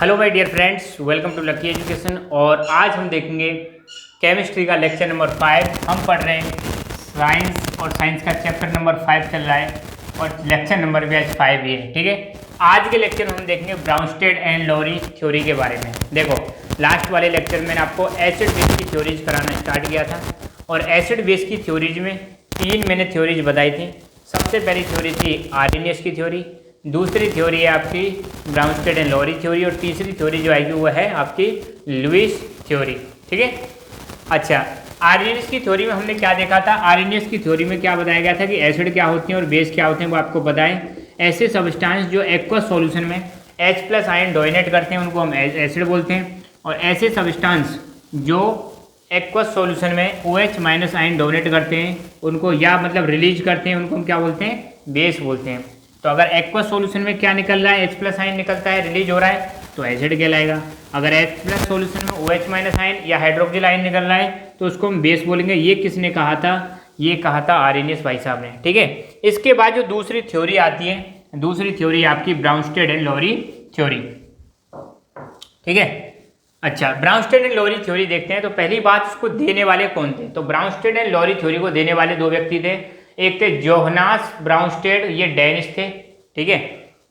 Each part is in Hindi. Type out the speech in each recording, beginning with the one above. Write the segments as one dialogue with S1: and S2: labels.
S1: Hello my dear friends, welcome to lucky education. और आज हम देखेंगे केमिस्ट्री का लेक्चर नंबर 5। हम पढ़ रहे हैं साइंस और साइंस का चैप्टर नंबर 5 चल रहा है और लेक्चर नंबर भी आज 5 ही है। ठीक है, आज के लेक्चर में हम देखेंगे ब्राउनस्टेड एंड लोरी थ्योरी के बारे में। देखो, लास्ट वाले लेक्चर में मैंने आपको एसिड बेस की थ्योरीज कराना स्टार्ट किया था और एसिड बेस की थ्योरीज में 3 मैंने थ्योरीज बताई थी। सबसे पहली थ्योरी थी आर्रेनियस की थ्योरी, दूसरी थ्योरी है आपकी ब्राउनस्टेड एंड लोरी थ्योरी और तीसरी थ्योरी जो आएगी वो है आपकी लुईस थ्योरी। ठीक है, अच्छा, आर्रेनियस की थ्योरी में हमने क्या देखा था? आर्रेनियस की थ्योरी में क्या बताया गया था कि एसिड क्या होते हैं और बेस क्या होते हैं वो आपको बताएं। ऐसे सब्सटेंस जो एक्वस सॉल्यूशन में H+ आयन डोमिनेट करते हैं उनको हम एसिड बोलते हैं, और ऐसे सब्सटेंस जो एक्वस सॉल्यूशन में OH- आयन डोमिनेट करते हैं उनको, या मतलब रिलीज करते हैं, उनको हम क्या बोलते हैं? बेस बोलते हैं। तो अगर एक्वस सॉल्यूशन में क्या निकल रहा है, H+ आयन निकलता है, रिलीज हो रहा है, तो एसिड कहलाएगा। अगर H+ सॉल्यूशन में OH- आयन या हाइड्रोक्सिल आयन निकल रहा है तो उसको हम बेस बोलेंगे। ये किसने कहा था? ये कहा था आर्रेनियस भाई साहब ने। ठीक है, इसके बाद जो दूसरी थ्योरी आती है, दूसरी थ्योरी आपकी ब्राउनस्टेड एंड लोरी थ्योरी। ठीक है, अच्छा, ब्राउनस्टेड एंड लोरी थ्योरी देखते हैं। तो पहली बात, इसको देने वाले कौन थे? तो ब्राउनस्टेड एंड लोरी थ्योरी को देने वाले 2 व्यक्ति थे। एक थे जोहनास ब्राउनस्टेड, ये डेनिश थे। ठीक है,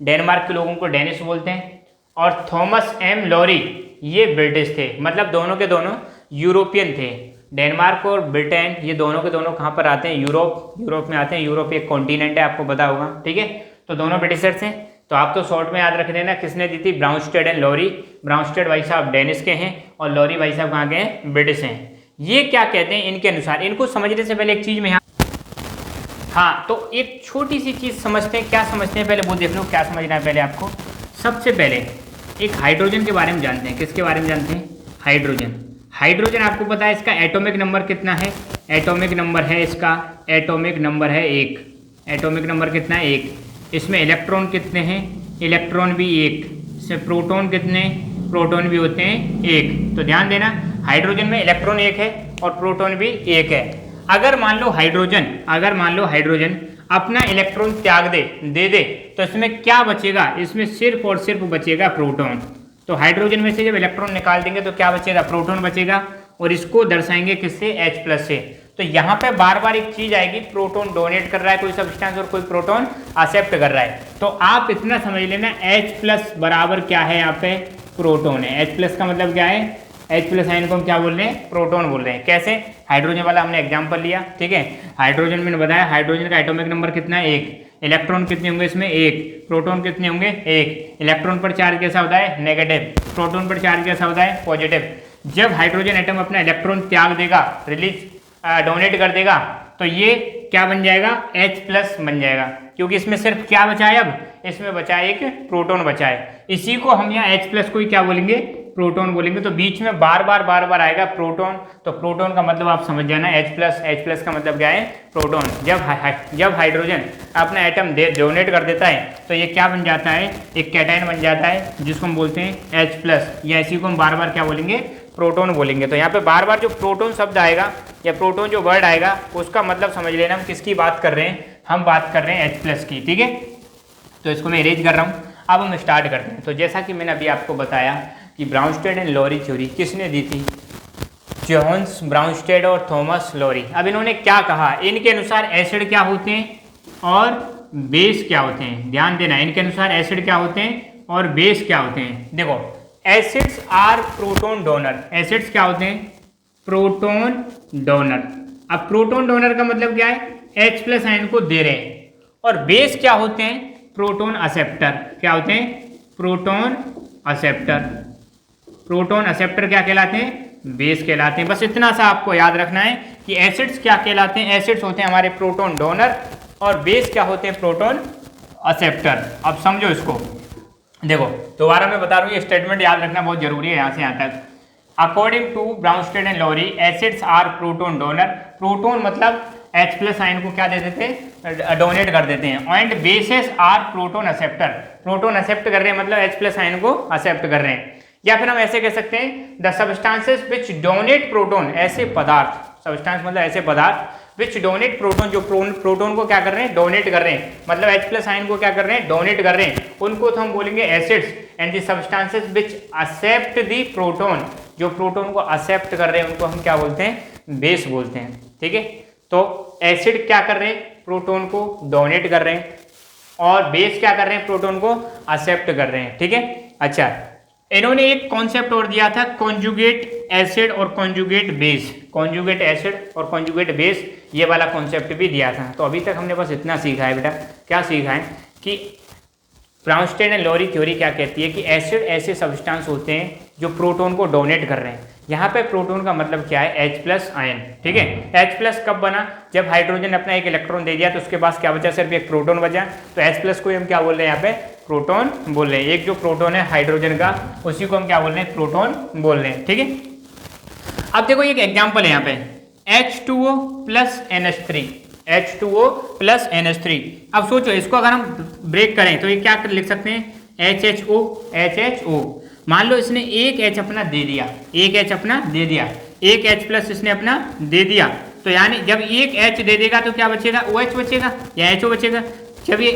S1: डेनमार्क के लोगों को डेनिश बोलते हैं। और थॉमस एम लोरी, ये ब्रिटिश थे। मतलब दोनों के दोनों यूरोपियन थे। डेनमार्क और ब्रिटेन, ये दोनों के दोनों कहाँ पर आते हैं? यूरोप में आते हैं। यूरोप एक कॉन्टिनेंट है, आपको पता होगा। ठीक है, तो दोनों ब्रिटिशर्स हैं। तो आप तो शॉर्ट में याद रख लेना किसने दी थी? ब्राउनस्टेड एंड लोरी। ब्राउनस्टेड भाई साहब डेनिश के हैं और लोरी भाई साहब कहाँ के हैं? ब्रिटिश हैं। ये क्या कहते हैं इनके अनुसार? इनको समझने से पहले एक चीज में, हाँ, तो एक छोटी सी चीज समझते हैं। क्या समझते हैं पहले वो देख लो, क्या समझना है पहले आपको। सबसे पहले एक हाइड्रोजन के बारे में जानते हैं। किसके बारे में जानते हैं? हाइड्रोजन। हाइड्रोजन आपको पता है इसका एटॉमिक नंबर कितना है? एटॉमिक नंबर है इसका, एटॉमिक नंबर है 1। एटॉमिक नंबर कितना है? 1। इसमें इलेक्ट्रॉन कितने हैं? इलेक्ट्रॉन भी 1। इसमें प्रोटॉन कितने? प्रोटॉन भी होते हैं 1। तो ध्यान देना, हाइड्रोजन में इलेक्ट्रॉन 1 है और प्रोटॉन भी 1 है। अगर मान लो हाइड्रोजन अपना इलेक्ट्रॉन त्याग दे तो इसमें क्या बचेगा? इसमें सिर्फ और सिर्फ बचेगा प्रोटॉन। तो हाइड्रोजन में से जब इलेक्ट्रॉन निकाल देंगे तो क्या बचेगा? प्रोटॉन बचेगा। और इसको दर्शाएंगे किससे? H+ से। तो यहाँ पे बार बार एक चीज आएगी, प्रोटॉन डोनेट कर रहा है कोई सब्सटेंस और कोई प्रोटॉन एक्सेप्ट कर रहा है। तो आप इतना समझ लेना, H+ बराबर क्या है? यहाँ पे प्रोटॉन है। H+ का मतलब क्या है? H+ आयन को हम क्या बोल रहे हैं? प्रोटॉन बोल रहे हैं। कैसे? हाइड्रोजन वाला हमने एग्जांपल लिया। ठीक है, हाइड्रोजन मैंने बताया, हाइड्रोजन का एटॉमिक नंबर कितना है? 1। इलेक्ट्रॉन कितने होंगे इसमें? 1। प्रोटॉन कितने होंगे? 1। इलेक्ट्रॉन पर चार्ज कैसा होता है? नेगेटिव। प्रोटॉन पर चार्ज कैसा होता है? पॉजिटिव। जब हाइड्रोजन एटम अपना इलेक्ट्रॉन त्याग देगा, डोनेट कर देगा, तो ये क्या बन जाएगा? H+ बन जाएगा। क्योंकि इसमें सिर्फ क्या बचा है? अब इसमें बचा है एक प्रोटॉन बचा है। इसी को हम यहाँ H+ को ही क्या बोलेंगे? प्रोटॉन बोलेंगे। तो बीच में बार बार आएगा प्रोटॉन। तो प्रोटॉन का मतलब आप समझ जाना, H+ का मतलब क्या है? प्रोटॉन। जब हाइड्रोजन अपना एटम डोनेट कर देता है तो ये क्या बन जाता है? एक कैटायन बन जाता है जिसको हम बोलते हैं H+, या इसी को हम बार बार क्या बोलेंगे? प्रोटॉन बोलेंगे। तो यहाँ पे बार बार जो प्रोटॉन शब्द आएगा या प्रोटॉन जो वर्ड आएगा उसका मतलब समझ लेना हम किसकी बात कर रहे हैं? हम बात कर रहे हैं H+ की। ठीक है, तो इसको मैं इरेज कर रहा हूँ। अब हम स्टार्ट करते हैं। तो जैसा कि मैंने अभी आपको बताया कि ब्राउनस्टेड एंड लोरी थ्योरी किसने दी थी? जोहान्स ब्राउनस्टेड और थॉमस लोरी। अब इन्होंने क्या कहा? इनके अनुसार एसिड क्या होते हैं और बेस क्या होते हैं? ध्यान देना, इनके अनुसार एसिड क्या होते हैं और बेस क्या होते हैं। देखो, acids are proton donor. Acids क्या होते हैं? Proton donor. अब प्रोटॉन डोनर का मतलब क्या है? H+ आयन को दे रहे हैं। और बेस क्या होते हैं? Proton acceptor. क्या होते हैं? Proton acceptor. प्रोटॉन एक्सेप्टर क्या कहलाते हैं? बेस कहलाते हैं। बस इतना सा आपको याद रखना है कि एसिड्स क्या कहलाते हैं? एसिड्स होते हैं हमारे प्रोटॉन डोनर और बेस क्या होते हैं? Proton acceptor. अब समझो इसको। देखो, दोबारा मैं बता रहा हूँ, ये स्टेटमेंट याद रखना बहुत जरूरी है यहाँ से यहाँ तक। According to Bronsted and Lowry, acids are proton donor. Proton मतलब H+ आयन को क्या दे देते हैं? डोनेट कर देते हैं। And bases are proton acceptor. Proton accept कर रहे हैं मतलब H+ आयन को एक्सेप्ट कर रहे हैं। या फिर हम ऐसे कह सकते हैं, the substances which donate proton, ऐसे पदार्थ, सब्सटेंस मतलब ऐसे पदार्थ विच डोनेट प्रोटोन, जो प्रोटोन को क्या कर रहे हैं, डोनेट कर रहे हैं, मतलब H प्लस आयन को क्या कर रहे हैं, डोनेट कर रहे हैं, उनको तो हम बोलेंगे acids. And the substances which accept the proton, जो प्रोटोन को एक्सेप्ट कर रहे हैं उनको हम क्या बोलते हैं, बेस बोलते हैं। ठीक है, तो एसिड क्या कर रहे हैं, प्रोटोन को डोनेट कर रहे हैं, और बेस क्या कर रहे हैं, प्रोटोन को एक्सेप्ट कर रहे हैं। ठीक है, अच्छा इन्होंने एक कॉन्सेप्ट और दिया था, कॉन्जुगेट एसिड और कॉन्जुगेट बेस, कॉन्जुगेट एसिड और कॉन्जुगेट बेस, ये वाला कॉन्सेप्ट भी दिया था। तो अभी तक हमने बस इतना सीखा है बेटा, क्या सीखा है कि ब्राउनस्टेन एंड लॉरी थ्योरी क्या कहती है कि एसिड ऐसे सब्सटेंस होते हैं जो प्रोटोन को डोनेट कर रहे हैं। यहाँ पे प्रोटोन का मतलब क्या है, H प्लस आयन। ठीक है, H प्लस कब बना, जब हाइड्रोजन अपना एक इलेक्ट्रॉन दे दिया तो उसके पास क्या बचा, सिर्फ एक प्रोटोन बचा। तो H प्लस को हम क्या बोल रहे हैं, यहाँ पे प्रोटोन बोल रहे हैं। एक जो प्रोटोन है हाइड्रोजन का, उसी को हम क्या बोल रहे हैं, प्रोटोन बोल रहे हैं। ठीक है, अब देखो एक एग्जाम्पल है यहाँ पे, H2O plus NH3, H2O plus NH3। अब सोचो इसको अगर हम ब्रेक करें तो ये क्या लिख सकते हैं, HHO, HHO। मान लो इसने एक H अपना दे दिया, एक H अपना दे दिया, एक H प्लस इसने अपना दे दिया, तो यानी जब एक H दे देगा तो क्या बचेगा, OH बचेगा या HO बचेगा। जब ये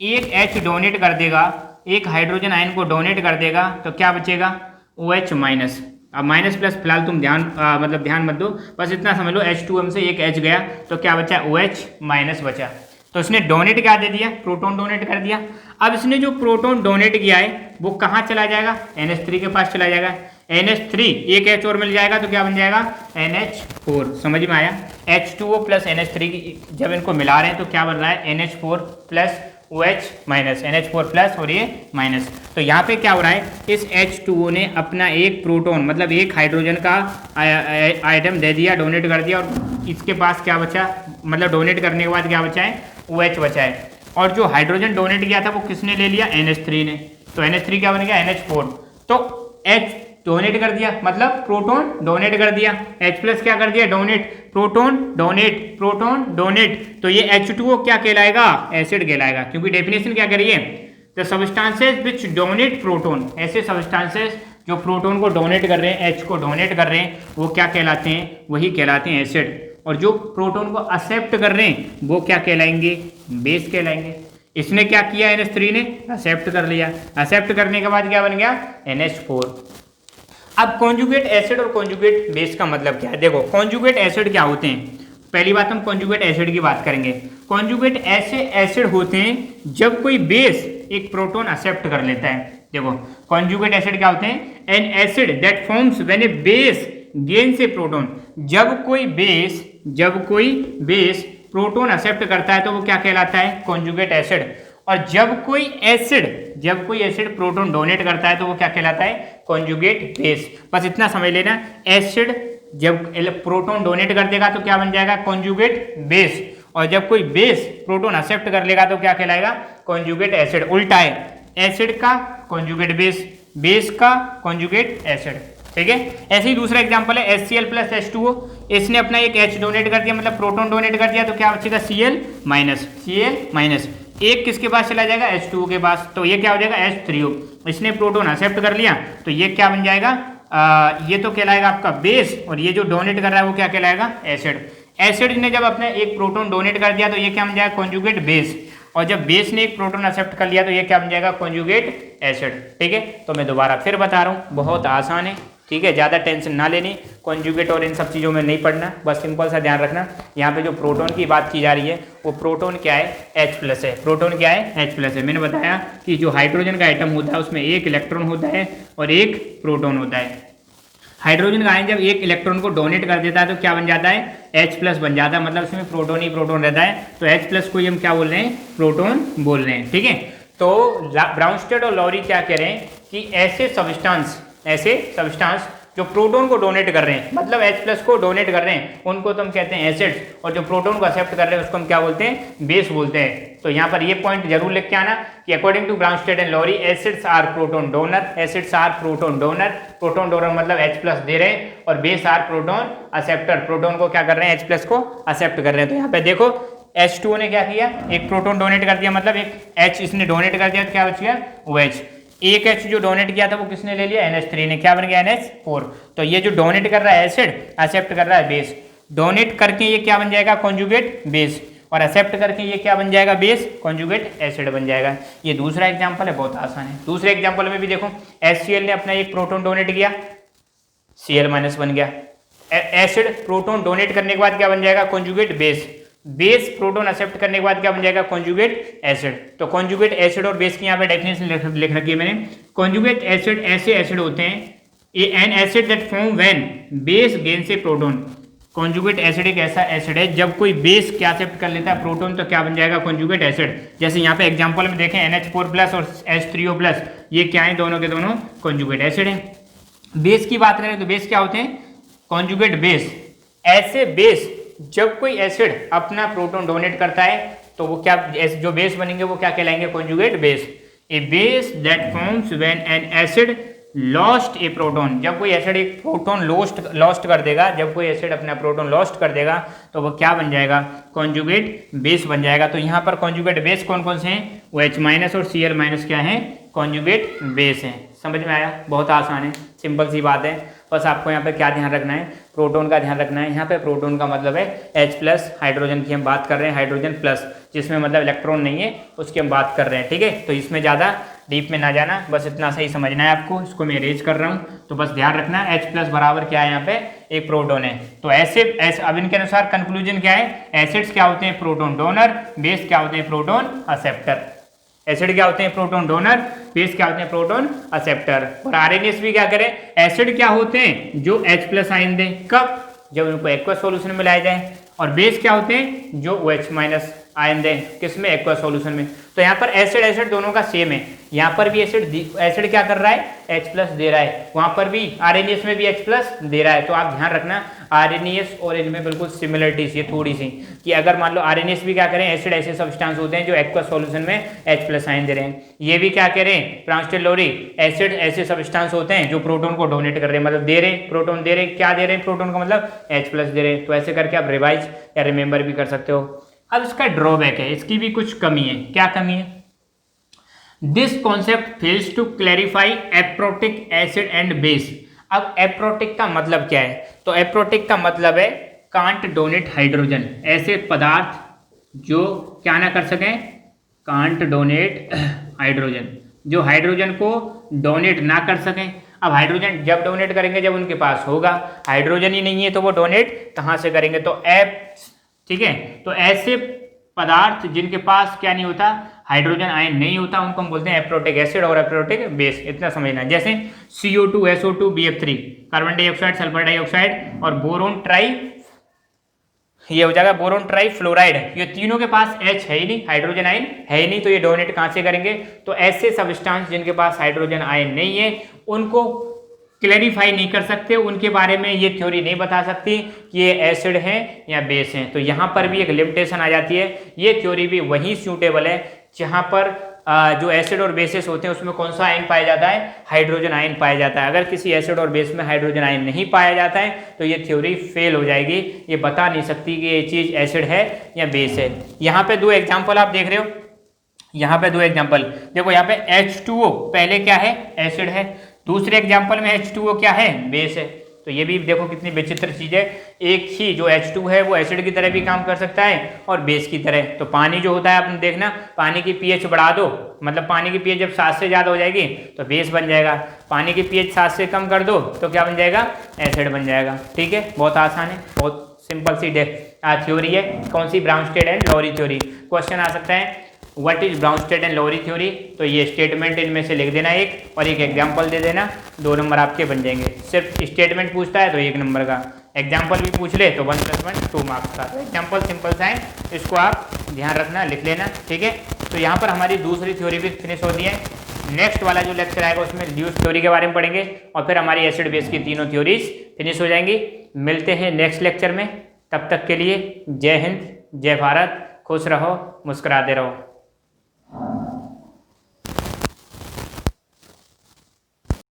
S1: एक H डोनेट कर देगा, एक हाइड्रोजन आयन को डोनेट कर देगा, तो क्या बचेगा, OH माइनस। अब माइनस प्लस फिलहाल तुम मतलब ध्यान मत दो, बस इतना समझ लो H2M से एक H गया तो क्या बचा, OH माइनस बचा। तो इसने डोनेट क्या दे दिया, प्रोटोन डोनेट कर दिया। अब इसने जो प्रोटोन डोनेट किया है वो कहाँ चला जाएगा, NH3 के पास चला जाएगा। NH3 एक H और मिल जाएगा तो क्या बन जाएगा, NH4। समझ में आया, H2O प्लस NH3 जब इनको मिला रहे हैं तो क्या बन रहा है, NH4 plus OH minus, NH4 plus और ये माइनस। तो यहाँ पे क्या हो रहा है, इस H2O ने अपना एक प्रोटोन मतलब एक हाइड्रोजन का आइटम दे दिया, डोनेट कर दिया, और इसके पास क्या बचा, मतलब डोनेट करने के बाद क्या बचा है, OH बचा है। और जो हाइड्रोजन डोनेट किया था वो किसने ले लिया, NH3 ने। तो NH3 क्या बन गया, NH4। तो H डोनेट कर दिया मतलब प्रोटोन डोनेट कर दिया, H प्लस क्या कर दिया, donate, proton donate, proton donate. तो ये H2O क्या कहलाएगा, एसिड कहलाएगा, क्योंकि डेफिनेशन क्या करिए, the substances which donate proton, ऐसे सब्सटेंसेस जो प्रोटोन को डोनेट कर रहे हैं, H को डोनेट कर रहे हैं, वो क्या कहलाते हैं, वही कहलाते हैं एसिड। और जो प्रोटोन को एक्सेप्ट कर रहे हैं वो क्या कहलाएंगे, बेस कहलाएंगे। इसने क्या किया, NH3 ने एक्सेप्ट कर लिया, एक्सेप्ट करने के बाद क्या बन गया, NH4। अब कॉन्जुगेट एसिड और कॉन्जुगेट बेस का मतलब क्या है, देखो कॉन्जुगेट एसिड क्या होते हैं। पहली बात हम कॉन्जुगेट एसिड की बात करेंगे। कॉन्जुगेट ऐसे एसिड होते हैं जब कोई बेस एक प्रोटोन एक्सेप्ट कर लेता है। देखो कॉन्जुगेट एसिड क्या होते हैं, N acid that forms when A base gains A proton. जब कोई बेस प्रोटोन एक्सेप्ट करता है तो वो क्या कहलाता है, कॉन्जुगेट एसिड। और जब कोई एसिड प्रोटोन डोनेट करता है तो वो क्या कहलाता है, कॉन्जुगेट बेस। बस इतना समझ लेना, एसिड जब प्रोटोन डोनेट कर देगा तो क्या बन जाएगा, कॉन्जुगेट बेस। और जब कोई बेस प्रोटोन एक्सेप्ट कर लेगा तो क्या कहलाएगा, कॉन्जुगेट एसिड। उल्टा है, एसिड का कॉन्जुगेट बेस, बेस का कॉन्जुगेट एसिड। ठीक है, ऐसे ही दूसरा एग्जांपल है HCl प्लस H2O। इसने अपना एक H डोनेट कर दिया मतलब प्रोटोन डोनेट कर दिया तो क्या बचेगा, Cl माइनस। एक किसके पास चला जाएगा, H2O के पास, तो ये क्या हो जाएगा, H3O। इसने प्रोटोन एक्सेप्ट कर लिया तो ये क्या बन जाएगा, ये तो कहलाएगा आपका बेस, और ये जो डोनेट कर रहा है वो क्या कहलाएगा, एसिड। एसिड ने जब अपना एक प्रोटोन डोनेट कर दिया तो ये क्या बन जाएगा, कॉन्जुगेट बेस। और जब बेस ने एक प्रोटोन एक्सेप्ट कर लिया तो ये क्या बन जाएगा, कॉन्जुगेट एसिड। ठीक है, तो मैं दोबारा फिर बता रहा हूँ, बहुत आसान है। ठीक है, ज़्यादा टेंशन ना लेनी, कॉन्जुगेट और इन सब चीज़ों में नहीं पढ़ना, बस सिंपल सा ध्यान रखना। यहाँ पे जो प्रोटोन की बात की जा रही है वो प्रोटोन क्या है, H प्लस है। प्रोटोन क्या है, H प्लस है। मैंने बताया कि जो हाइड्रोजन का आइटम होता है उसमें एक इलेक्ट्रॉन होता है और एक प्रोटोन होता है। हाइड्रोजन का आयन जब एक इलेक्ट्रॉन को डोनेट कर देता है तो क्या बन जाता है, H प्लस बन जाता है, मतलब इसमें प्रोटोन ही प्रोटोन रहता है। तो H प्लस को हम क्या बोल रहे हैं, प्रोटोन बोल रहे हैं। ठीक है, तो ब्राउनस्टेड और लॉरी क्या कह रहे हैं कि ऐसे सब्सटेंस जो प्रोटोन को डोनेट कर रहे हैं, मतलब H प्लस को डोनेट कर रहे हैं, उनको तो हम कहते हैं एसिड्स, और जो प्रोटोन को एक्सेप्ट कर रहे हैं उसको हम क्या बोलते हैं, बेस बोलते हैं। तो यहाँ पर ये पॉइंट जरूर लिख के आना कि according to Bronsted and Lowry acids are proton donor, proton donor मतलब H प्लस दे रहे हैं, और base are proton acceptor, proton को क्या कर रहे हैं, H प्लस को एक्सेप्ट कर रहे हैं। तो यहाँ पे देखो H2O ने क्या किया, एक प्रोटोन डोनेट कर दिया, मतलब एक H इसने डोनेट कर दिया तो क्या बच गया, OH। एक H जो डोनेट किया था वो किसने ले लिया, NH3 ने, क्या बन गया, NH4। तो ये जो डोनेट कर रहा है एसिड, एक्सेप्ट कर रहा है बेस। डोनेट करके ये क्या बन जाएगा, कॉन्जुगेट बेस, और एक्सेप्ट करके ये क्या बन जाएगा, बेस कॉन्जुगेट एसिड बन जाएगा। ये दूसरा एग्जांपल है, बहुत आसान है। दूसरे एग्जांपल में भी देखो, HCl ने अपना एक प्रोटॉन डोनेट किया, Cl- बन गया। एसिड प्रोटॉन डोनेट करने के बाद क्या बन जाएगा, conjugate base, base proton accept करने के बाद क्या बन जाएगा, कॉन्जुगेट एसिड। तो कॉन्जुगेट एसिड और बेस की यहाँ पे डेफिनेशन लिख रखी है मैंने। कॉन्जुगेट एसिड ऐसे एसिड होते हैं, N acid that form when base gains A proton. Conjugate acid एक ऐसा एसिड है जब कोई बेस क्या एक्सेप्ट कर लेता है, प्रोटॉन, तो क्या बन जाएगा, कॉन्जुगेट एसिड। जैसे यहाँ पे एग्जांपल में देखें, NH4+ और H3O+, ये क्या है, दोनों के दोनों कॉन्जुगेट एसिड हैं। बेस की बात करें तो बेस क्या होते हैं, कॉन्जुगेट बेस। ऐसे बेस जब कोई एसिड अपना प्रोटॉन डोनेट करता है तो वो क्या, जो बेस बनेंगे वो क्या कहलाएंगे, conjugate base. A base that forms when an acid lost a proton. जब कोई एसिड एक प्रोटॉन लॉस्ट कर देगा, जब कोई एसिड अपना प्रोटॉन लॉस्ट कर देगा तो वो क्या बन जाएगा, कॉन्जुगेट बेस बन जाएगा। तो यहाँ पर कॉन्जुगेट बेस कौन कौन से हैं, वो H- और Cl- क्या है, कॉन्जुगेट बेस हैं। समझ में आया, बहुत आसान है, सिंपल सी बात है। बस आपको यहाँ पे क्या ध्यान रखना है, प्रोटॉन का ध्यान रखना है। यहाँ पे प्रोटॉन का मतलब है H+, हाइड्रोजन की हम बात कर रहे हैं, हाइड्रोजन प्लस, जिसमें मतलब इलेक्ट्रॉन नहीं है उसकी हम बात कर रहे हैं, ठीक है। तो इसमें ज़्यादा डीप में ना जाना, बस इतना सही समझना है आपको। इसको मैं अरेंज कर रहा हूँ, तो बस ध्यान रखना H+ बराबर क्या है, यहाँ पे एक प्रोटॉन है। तो ऐसे अब इनके अनुसार कंक्लूजन क्या है, एसिड्स क्या होते हैं, प्रोटॉन डोनर, बेस क्या होते हैं, प्रोटॉन एक्सेप्टर। एसिड क्या होते हैं, प्रोटॉन डोनर, बेस क्या होते हैं, प्रोटॉन एक्सेप्टर। और आरएनएस भी क्या करें, एसिड क्या होते हैं, जो H+ आयन दें, कब, जब उनको एक्वस सॉल्यूशन में लाया जाए। और बेस क्या होते हैं, जो OH- आयन दें, किसमें, एक्वस सॉल्यूशन में। तो यहाँ पर एसिड दोनों का सेम है। यहाँ पर भी एसिड क्या कर रहा है, H+ दे रहा है, वहां पर भी आरएनएस में भी H+ दे रहा है। तो आप ध्यान रखना, आरएनएस और इनमें बिल्कुल सिमिलरिटीज ये थोड़ी सी, कि अगर मान लो आरएनएस भी क्या करें, एसिड ऐसे सब्सटेंस होते हैं जो एक्वस सॉल्यूशन में H+ आयन दे रहे हैं। ये भी क्या कह रहे हैं, प्रांस्टेलोरी, एसिड ऐसे सब्सटेंस होते हैं जो प्रोटॉन को डोनेट कर रहे हैं, मतलब दे रहे हैं, प्रोटॉन दे रहे हैं, क्या दे रहे हैं, प्रोटॉन का मतलब H+ दे रहे हैं। तो ऐसे करके आप रिवाइज या रिमेंबर भी कर सकते हो। अब इसका ड्रॉबैक है, इसकी भी कुछ कमी है। क्या कमी है, this concept fails to clarify aprotic acid and base. अब एप्रोटिक का मतलब क्या है, तो एप्रोटिक का मतलब है कांट डोनेट हाइड्रोजन, ऐसे पदार्थ जो क्या ना कर सकें, कांट डोनेट हाइड्रोजन, जो हाइड्रोजन को डोनेट ना कर सकें। अब हाइड्रोजन जब डोनेट करेंगे जब उनके पास होगा, हाइड्रोजन ही नहीं है तो वो डोनेट कहाँ से करेंगे, तो ठीक है। तो ऐसे पदार्थ जिनके पास क्या नहीं होता, हाइड्रोजन आयन नहीं होता, उनको हम बोलते हैं एप्रोटिक एसिड और एप्रोटिक बेस। इतना समझना, जैसे CO2, SO2, BF3, carbon dioxide, sulphur dioxide और बोरोन ट्राई, ये हो जाएगा बोरोन ट्राई फ्लोराइड। ये तीनों के पास H है ही नहीं, हाइड्रोजन आयन है ही नहीं, तो ये डोनेट कहाँ से करेंगे। तो ऐसे सब्सटेंस जिनके पास हाइड्रोजन आयन नहीं है उनको क्लैरिफाई नहीं कर सकते, उनके बारे में ये थ्योरी नहीं बता सकती कि ये एसिड है या बेस है। तो यहाँ पर भी एक लिमिटेशन आ जाती है। ये थ्योरी भी वहीं सूटेबल है जहाँ पर जो एसिड और बेसिस होते हैं उसमें कौन सा आयन पाया जाता है, हाइड्रोजन आयन पाया जाता है। अगर किसी एसिड और बेस में हाइड्रोजन आयन नहीं पाया जाता है तो ये थ्योरी फेल हो जाएगी, ये बता नहीं सकती कि ये चीज़ एसिड है या बेस है। यहाँ पे दो एग्जाम्पल आप देख रहे हो, यहाँ पे दो एग्जाम्पल देखो, यहाँ पे H2O पहले क्या है, एसिड है, दूसरे एग्जाम्पल में H2O क्या है, बेस है। तो ये भी देखो कितनी विचित्र चीज है, एक ही जो H2 है वो एसिड की तरह भी काम कर सकता है और बेस की तरह। तो पानी जो होता है आपने देखना, पानी की pH बढ़ा दो, मतलब पानी की pH जब 7 से ज़्यादा हो जाएगी तो बेस बन जाएगा, पानी की pH 7 से कम कर दो तो क्या बन जाएगा, एसिड बन जाएगा। ठीक है, बहुत आसान है, बहुत सिंपल सी थ्योरी है। कौन सी, Bronsted and Lowry theory. Question आ सकता है what is Bronsted and Lowry theory, तो ये स्टेटमेंट इनमें से लिख देना एक, और एक एग्जाम्पल दे देना, 2 नंबर आपके बन जाएंगे। सिर्फ स्टेटमेंट पूछता है तो 1 नंबर का, एग्जाम्पल भी पूछ ले तो 1 + 1 2 मार्क्स का। तो एग्जाम्पल सिंपल सा है, इसको आप ध्यान रखना, लिख लेना। ठीक है, तो यहाँ पर हमारी दूसरी थ्योरी भी फिनिश होती है। नेक्स्ट वाला जो लेक्चर आएगा उसमें ल्यूस थ्योरी के बारे में पढ़ेंगे और फिर हमारी एसिड बेस की तीनों थ्योरीज फिनिश हो जाएंगी। मिलते हैं नेक्स्ट लेक्चर में, तब तक के लिए जय हिंद, जय भारत, खुश रहो, मुस्कुराते रहो।